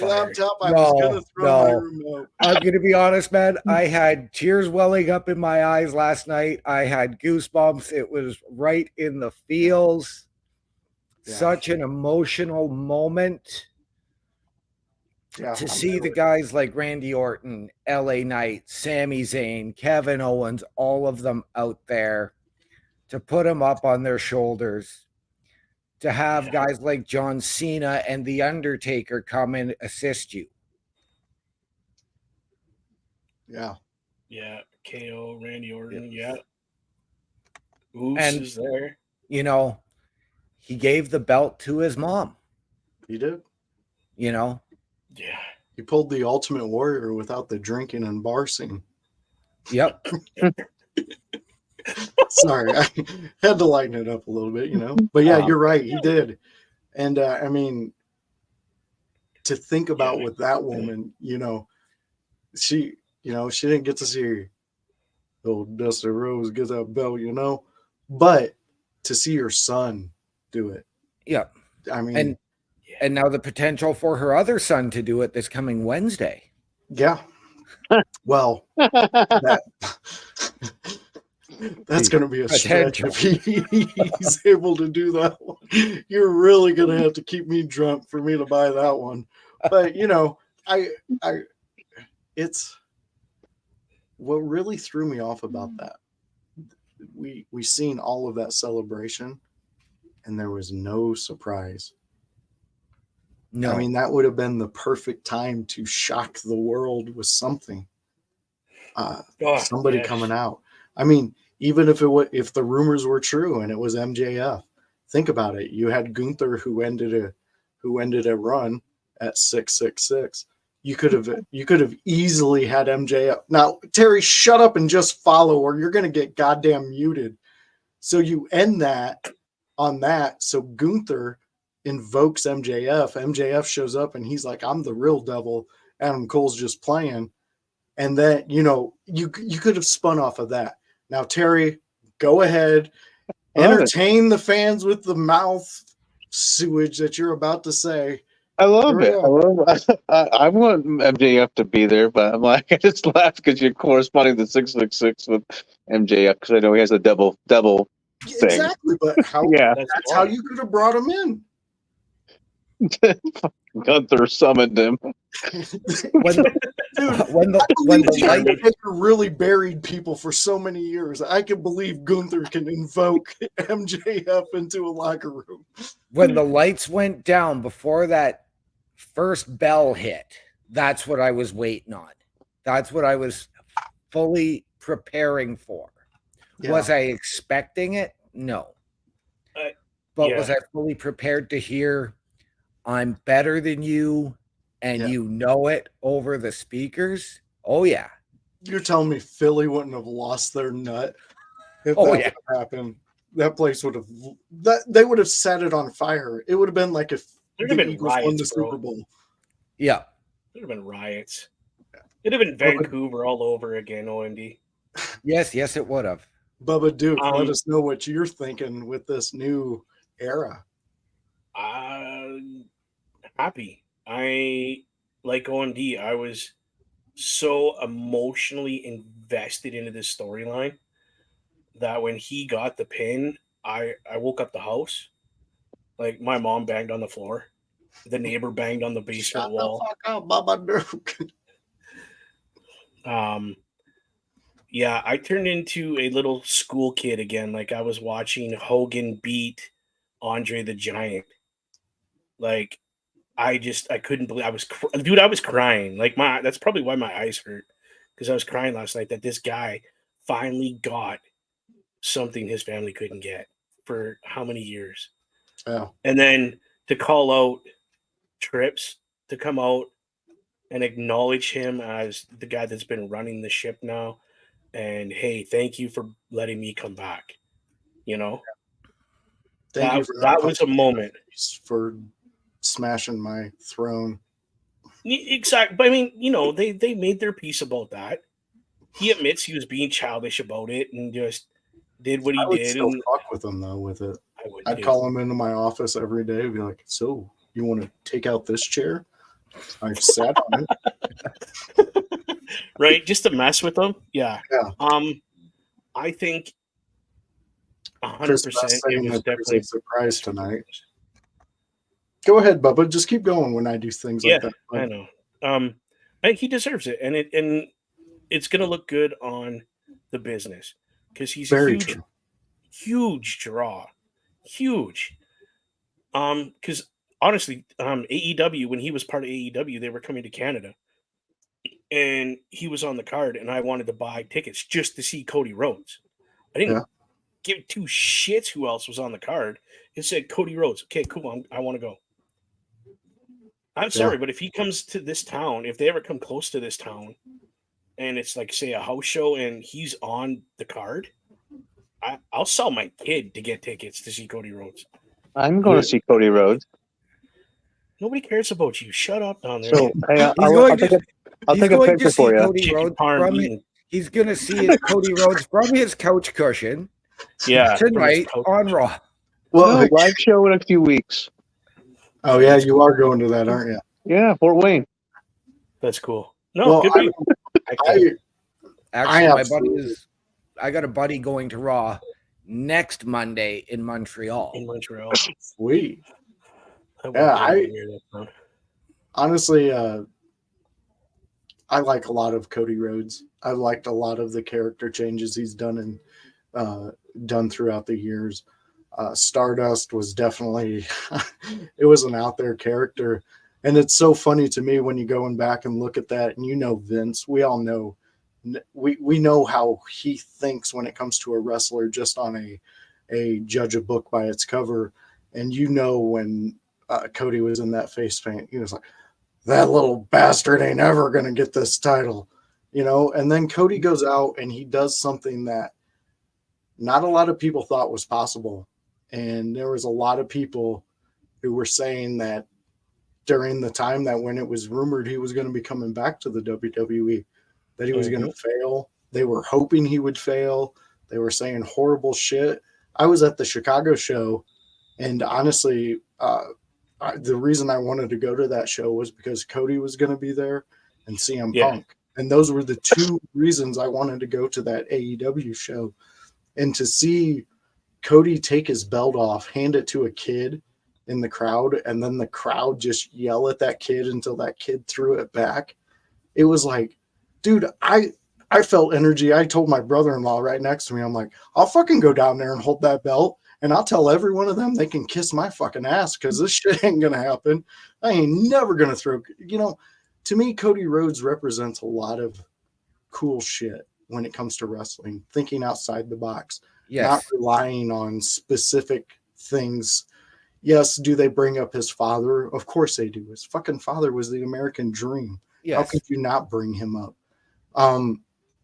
laptop, I was going to throw my remote. I'm going to be honest, man. I had tears welling up in my eyes last night. I had goosebumps. It was right in the feels. Yeah. Such an emotional moment. Yeah, to see the guys like Randy Orton, LA Knight, Sami Zayn, Kevin Owens, all of them out there, to put them up on their shoulders, to have guys like John Cena and The Undertaker come and assist you. Yeah. Yeah. KO, Randy Orton. Yeah. Usos is there. You know, he gave the belt to his mom. He did. You know? Yeah. He pulled the Ultimate Warrior without the drinking and bar scene. Yep. Sorry, I had to lighten it up a little bit, you know. But yeah, you're right. He did. And I mean, to think about with that woman, you know, she didn't get to see old Dusty Rose get that belt, you know, but to see her son do it. Yeah. I mean, and now the potential for her other son to do it this coming Wednesday. Yeah. Well, that's going to be a stretch if he's able to do that one. You're really going to have to keep me drunk for me to buy that one. But, you know, it's what really threw me off about that. We seen all of that celebration and there was no surprise. No. I mean, that would have been the perfect time to shock the world with something. Somebody coming out. I mean, even if the rumors were true and it was MJF, think about it. You had Gunther who ended a run at 666. You could have easily had MJF. Now, Terry, shut up and just follow, or you're going to get goddamn muted. So you end that on that. So Gunther invokes MJF. MJF shows up and he's like, "I'm the real devil. Adam Cole's just playing." And then, you know, you could have spun off of that. Now, Terry, go ahead, entertain the fans with the mouth sewage that you're about to say. I love it. I want MJF to be there, but I'm like, I just laugh because you're corresponding to 666 with MJF because I know he has a devil thing. Exactly, but that's how you could have brought him in. Gunther summoned him. when the Undertaker really buried people for so many years, I can believe Gunther can invoke MJF into a locker room. When the lights went down before that first bell hit, that's what I was waiting on. That's what I was fully preparing for. Yeah. Was I expecting it? No. But was I fully prepared to hear, "I'm better than you, and you know it," over the speakers? Oh, yeah. You're telling me Philly wouldn't have lost their nut if that would have happened? That place would have they would have set it on fire. It would have been like if the Eagles won the Super Bowl. Yeah. There'd have been riots. It'd have been Vancouver all over again, OMD. Yes, it would have. Bubba Duke, let us know what you're thinking with this new era. Happy. I like OMD. I was so emotionally invested into this storyline that when he got the pin, I woke up the house. Like my mom banged on the floor. The neighbor banged on the basement wall. The fuck up, Bubba Duke. Yeah, I turned into a little school kid again. Like I was watching Hogan beat Andre the Giant. Like I couldn't believe I was crying. Like that's probably why my eyes hurt, because I was crying last night that this guy finally got something his family couldn't get for how many years. Yeah. And then to call out Trips to come out and acknowledge him as the guy that's been running the ship now. And hey, thank you for letting me come back. You know, Thank you for that was a moment. For smashing my throne. Exactly. But I mean, you know, they made their peace about that. He admits he was being childish about it and just did what he I would did. still And fuck with him though with it. I'd too. call him into my office every day and be like, "So, you want to take out this chair? I've sat on it." Right, just to mess with them. Yeah. Yeah. I think 100% Chris Best it saying was that there's definitely a surprise tonight. Go ahead, Bubba. Just keep going when I do things like that. I know. I think he deserves it, and it's gonna look good on the business because he's Very a huge, true. huge draw, huge. Because honestly, AEW when he was part of AEW, they were coming to Canada, and he was on the card, and I wanted to buy tickets just to see Cody Rhodes. I didn't give two shits who else was on the card. It said Cody Rhodes. Okay, cool. I want to go. I'm sorry, but if he comes to this town, if they ever come close to this town, and it's like say a house show, and he's on the card, I'll sell my kid to get tickets to see Cody Rhodes. I'm going to see Cody Rhodes. Nobody cares about you. Shut up down there. So hey, I'll take a going picture to see for you. Cody Rhodes from he's going to see Cody Rhodes from his couch cushion. Yeah, tonight on Raw. Well, no, live show in a few weeks. Oh yeah, you are going to that, aren't you? Yeah, Fort Wayne. That's cool. No, good. I got a buddy going to Raw next Monday in Montreal. Sweet. Yeah, honestly, I like a lot of Cody Rhodes. I liked a lot of the character changes he's done done throughout the years. Stardust was definitely it was an out there character, and it's so funny to me when you going back and look at that, and you know Vince. We all know we know how he thinks when it comes to a wrestler just on a judge a book by its cover, and you know when Cody was in that face paint, he was like, that little bastard ain't ever gonna get this title, you know. And then Cody goes out and he does something that not a lot of people thought was possible. And there was a lot of people who were saying that during the time that when it was rumored he was going to be coming back to the WWE, that he was going to fail. They were hoping he would fail. They were saying horrible shit. I was at the Chicago show, and honestly, the reason I wanted to go to that show was because Cody was going to be there and CM Punk. And those were the two reasons I wanted to go to that AEW show. And to see Cody take his belt off, hand it to a kid in the crowd, and then the crowd just yell at that kid until that kid threw it back. It was like, dude, I felt energy. I told my brother-in-law right next to me, I'm like, I'll fucking go down there and hold that belt, and I'll tell every one of them they can kiss my fucking ass because this shit ain't going to happen. I ain't never going to throw, you know, to me, Cody Rhodes represents a lot of cool shit when it comes to wrestling, thinking outside the box. Yes. Not relying on specific things. Yes, do they bring up his father? Of course they do. His fucking father was the American dream. Yes. How could you not bring him up?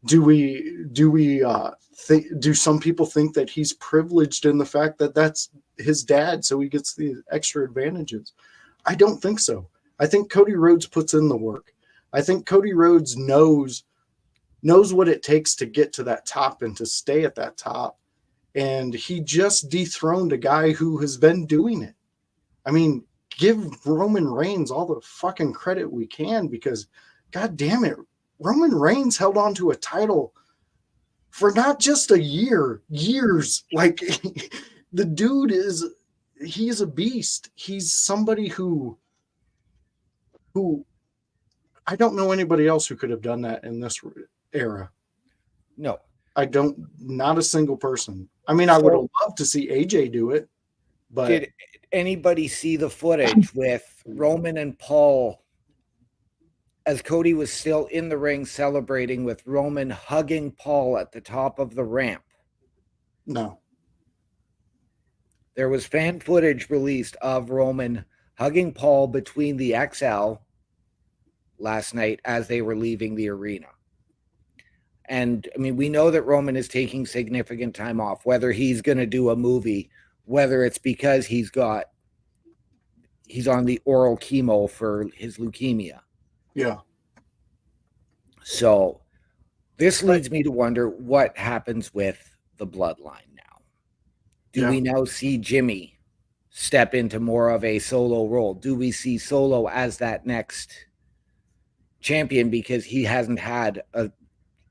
Do some people think that he's privileged in the fact that that's his dad, so he gets the extra advantages? I don't think so. I think Cody Rhodes puts in the work. I think Cody Rhodes knows what it takes to get to that top and to stay at that top. And he just dethroned a guy who has been doing it. I mean, give Roman Reigns all the fucking credit we can, because God damn it, Roman Reigns held on to a title for not just a year, years. Like the dude he's a beast. He's somebody who I don't know anybody else who could have done that in this era. No. Not a single person. I mean, I would have loved to see AJ do it, but did anybody see the footage with Roman and Paul as Cody was still in the ring celebrating with Roman hugging Paul at the top of the ramp. No. There was fan footage released of Roman hugging Paul between the XL last night as they were leaving the arena. And I mean, we know that Roman is taking significant time off, whether he's going to do a movie, whether it's because he's on the oral chemo for his leukemia. Yeah. So this leads me to wonder what happens with the bloodline now. Do we now see Jimmy step into more of a solo role? Do we see Solo as that next champion because he hasn't had a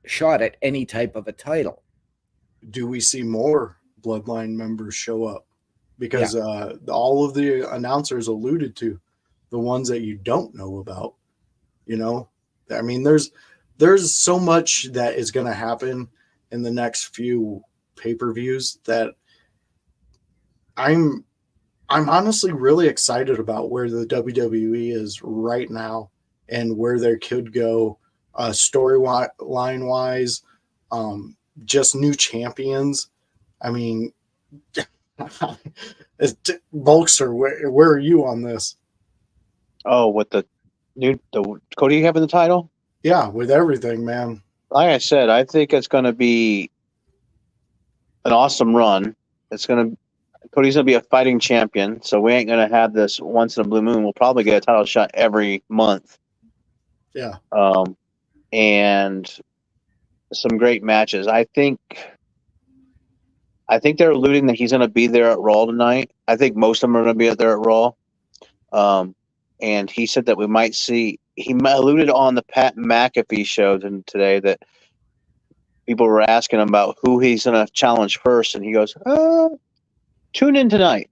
shot at any type of a title? Do we see more bloodline members show up? Because all of the announcers alluded to the ones that you don't know about. You know, I mean, there's so much that is going to happen in the next few pay-per-views that I'm honestly really excited about where the WWE is right now and where they could go storyline wise, just new champions. I mean, Bulkster, where are you on this? Oh, with the Cody having the title? Yeah, with everything, man. Like I said, I think it's going to be an awesome run. Cody's going to be a fighting champion, so we ain't going to have this once in a blue moon. We'll probably get a title shot every month. Yeah. And some great matches. I think they're alluding that he's going to be there at Raw tonight. I think most of them are going to be there at Raw. And he said that we might see. He alluded on the Pat McAfee show today that people were asking him about who he's going to challenge first, and he goes, "Tune in tonight."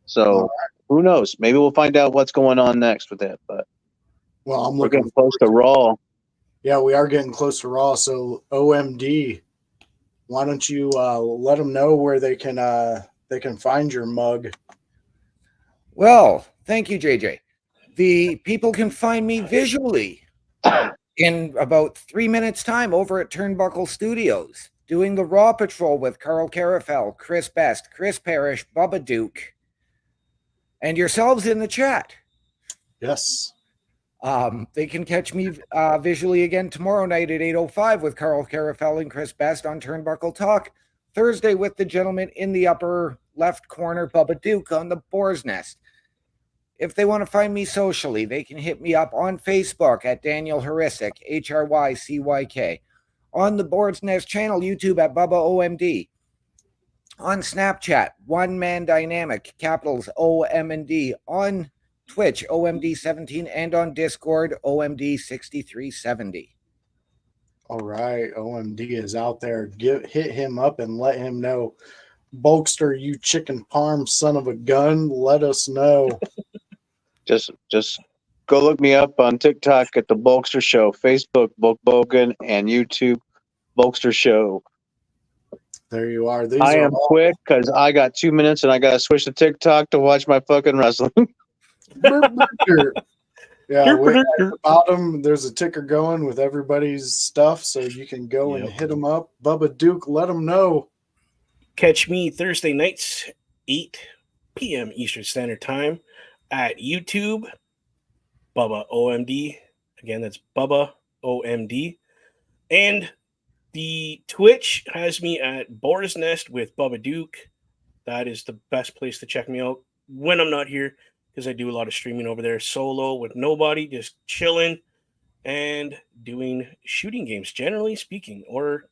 So who knows? Maybe we'll find out what's going on next with it. But I'm we're looking getting close to Raw. Yeah, we are getting close to Raw. So OMD, why don't you let them know where they can find your mug? Well, thank you, JJ. The people can find me visually in about 3 minutes' time over at Turnbuckle Studios, doing the Raw Patrol with Carl Carafel, Chris Best, Chris Parrish, Bubba Duke, and yourselves in the chat. Yes. They can catch me visually again tomorrow night at 8:05 with Carl Carafel and Chris Best on Turnbuckle Talk. Thursday with the gentleman in the upper left corner, Bubba Duke, on the Boar's Nest. If they want to find me socially, they can hit me up on Facebook at Daniel Hrycyk, HRYCYK. On the Boar's Nest channel, YouTube at Bubba OMD. On Snapchat, One Man Dynamic, capitals OM&D. On Twitch, OMD17, and on Discord, OMD6370. All right, OMD is out there. Hit him up and let him know. Bulkster, you chicken parm son of a gun, let us know. Just go look me up on TikTok at the Bulkster Show, Facebook Bulk Bogan, and YouTube Bulkster Show. There you are. I am quick because I got 2 minutes and I got to switch to TikTok to watch my fucking wrestling. Yeah, at the bottom, there's a ticker going with everybody's stuff, so you can go and hit them up. Bubba Duke, let them know. Catch me Thursday nights, 8 p.m. Eastern Standard Time at YouTube, Bubba OMD. Again, that's Bubba OMD. And the Twitch has me at Boar's Nest with Bubba Duke. That is the best place to check me out when I'm not here, because I do a lot of streaming over there solo with nobody, just chilling and doing shooting games, generally speaking, or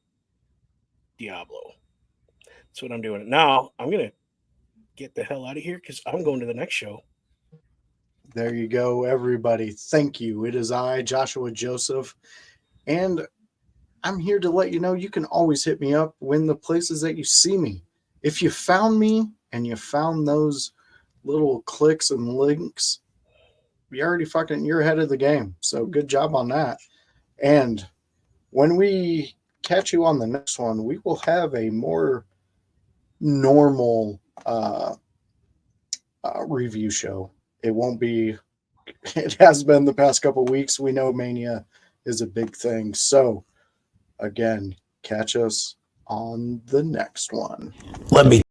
Diablo. That's what I'm doing. Now, I'm going to get the hell out of here because I'm going to the next show. There you go, everybody. Thank you. It is I, Joshua Joseph, and I'm here to let you know you can always hit me up when the places that you see me. If you found me and you found those little clicks and links, you're ahead of the game. So good job on that. And when we catch you on the next one, we will have a more normal review show. It won't be it has been the past couple weeks. We know Mania is a big thing. So, again, catch us on the next one. Let me